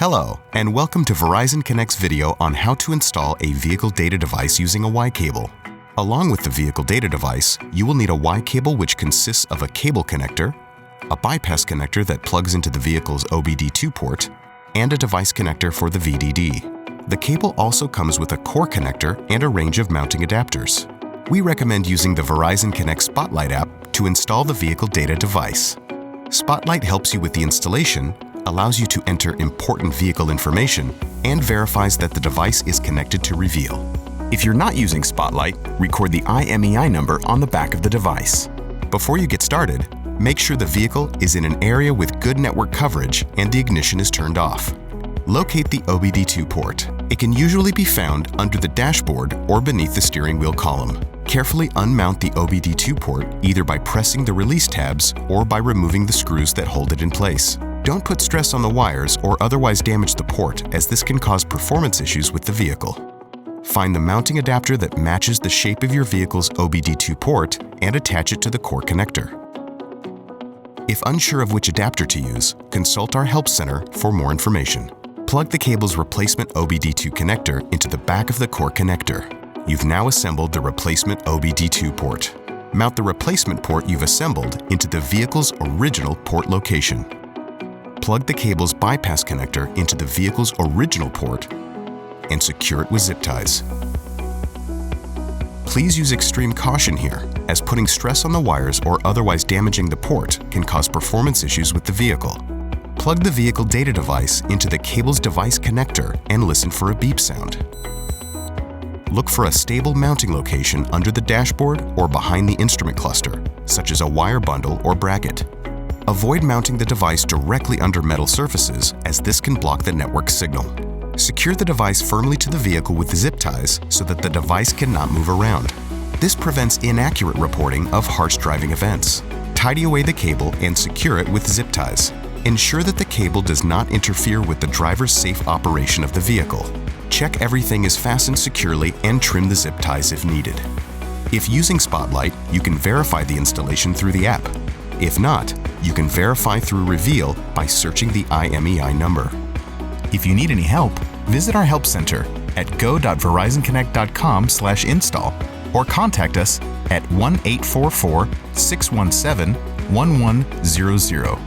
Hello, and welcome to Verizon Connect's video on how to install a vehicle data device using a Y cable. Along with the vehicle data device, you will need a Y cable which consists of a cable connector, a bypass connector that plugs into the vehicle's OBD-II port, and a device connector for the VDD. The cable also comes with a core connector and a range of mounting adapters. We recommend using the Verizon Connect Spotlight app to install the vehicle data device. Spotlight helps you with the installation, allows you to enter important vehicle information, and verifies that the device is connected to Reveal. If you're not using Spotlight, record the IMEI number on the back of the device. Before you get started, make sure the vehicle is in an area with good network coverage and the ignition is turned off. Locate the OBD-II port. It can usually be found under the dashboard or beneath the steering wheel column. Carefully unmount the OBD-II port either by pressing the release tabs or by removing the screws that hold it in place. Don't put stress on the wires or otherwise damage the port, as this can cause performance issues with the vehicle. Find the mounting adapter that matches the shape of your vehicle's OBD-II port and attach it to the core connector. If unsure of which adapter to use, consult our Help Center for more information. Plug the cable's replacement OBD-II connector into the back of the core connector. You've now assembled the replacement OBD-II port. Mount the replacement port you've assembled into the vehicle's original port location. Plug the cable's bypass connector into the vehicle's original port and secure it with zip ties. Please use extreme caution here, as putting stress on the wires or otherwise damaging the port can cause performance issues with the vehicle. Plug the vehicle data device into the cable's device connector and listen for a beep sound. Look for a stable mounting location under the dashboard or behind the instrument cluster, such as a wire bundle or bracket. Avoid mounting the device directly under metal surfaces, as this can block the network signal. Secure the device firmly to the vehicle with zip ties so that the device cannot move around. This prevents inaccurate reporting of harsh driving events. Tidy away the cable and secure it with zip ties. Ensure that the cable does not interfere with the driver's safe operation of the vehicle. Check everything is fastened securely and trim the zip ties if needed. If using Spotlight, you can verify the installation through the app. If not, you can verify through Reveal by searching the IMEI number. If you need any help, visit our Help Center at go.verizonconnect.com/install or contact us at 1-844-617-1100.